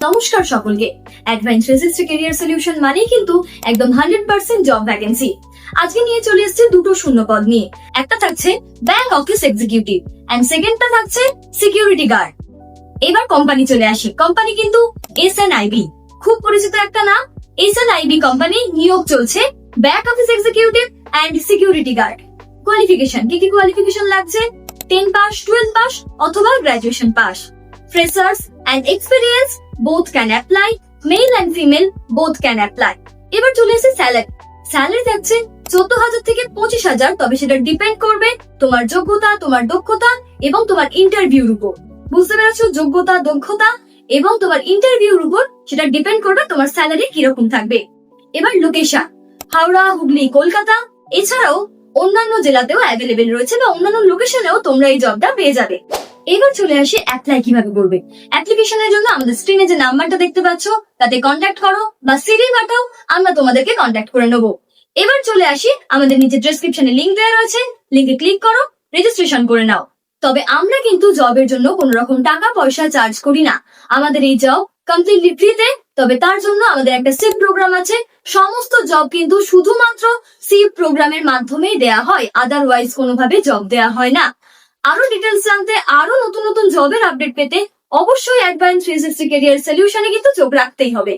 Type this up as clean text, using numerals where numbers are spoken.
নমস্কার সকলকে। Advance 360 career solution মানেই কিন্তু একদম 100% জব ভ্যাকেন্সি। আজকে নিয়ে চলে এসেছে দুটো শূন্য পদ নিয়ে। একটা থাকছে ব্যাংক অফিস এক্সিকিউটিভ এন্ড সেকেন্ডটা থাকছে সিকিউরিটি গার্ড। এবার কোম্পানি চলে আসে। কোম্পানি কিন্তু এসএনআইবি, খুব পরিচিত একটা নাম। এসএনআইবি কোম্পানি নিয়োগ চলছে bank office executive and security guard. Qualification, কি কি কোয়ালিফিকেশন লাগছে? 10 পাস, 12 পাস অথবা graduation pass. Freshers and experience both can apply, male and female both can apply. এবার চলে এসে স্যালারি থাকছে 14,000 থেকে 25,000, তবে সেটা ডিপেন্ড করবে তোমার যোগ্যতা, তোমার দক্ষতা এবং তোমার ইন্টারভিউর উপর। বুঝতে পেরেছো? যোগ্যতা, দক্ষতা এবং তোমার ইন্টারভিউর উপর সেটা ডিপেন্ড করবে তোমার স্যালারি কিরকম থাকবে। এবার লোকেশন হাওড়া, হুগলি, কলকাতা, এছাড়াও অন্যান্য জেলাতেও অ্যাভেলেবেল রয়েছে বা অন্যান্য লোকেশনেও তোমরা এই জবটা পেয়ে যাবে। এবার চলে আসি অ্যাপ্লাই কিভাবে করবে। অ্যাপ্লিকেশনের জন্য আমাদের স্ক্রিনে যে নাম্বারটা দেখতে পাচ্ছ তাতে কন্ট্যাক্ট করো বা সিভি পাঠাও, আমরা তোমাদেরকে কন্ট্যাক্ট করে নেবো। এবার চলে আসি, আমাদের নিচে ডেসক্রিপশনে লিংক দেওয়া রয়েছে, লিংকে ক্লিক করো, রেজিস্ট্রেশন করে নাও। তবে আমরা কিন্তু জবের জন্য কোনো রকম টাকা পয়সা চার্জ করি না। আমাদের এই জব কমপ্লিটলি ফ্রিতে। তবে তার জন্য আমাদের একটা সিপ প্রোগ্রাম আছে। সমস্ত জব কিন্তু শুধুমাত্র সিপ প্রোগ্রামের মাধ্যমেই দেয়া হয়, আদারওয়াইজ কোনোভাবে জব দেয়া হয় না। আরো ডিটেলস জানতে, আরো নতুন নতুন জবের আপডেট পেতে অবশ্যই অ্যাডভান্স 360 ক্যারিয়ার সলিউশনে কিন্তু চোখ রাখতেই হবে।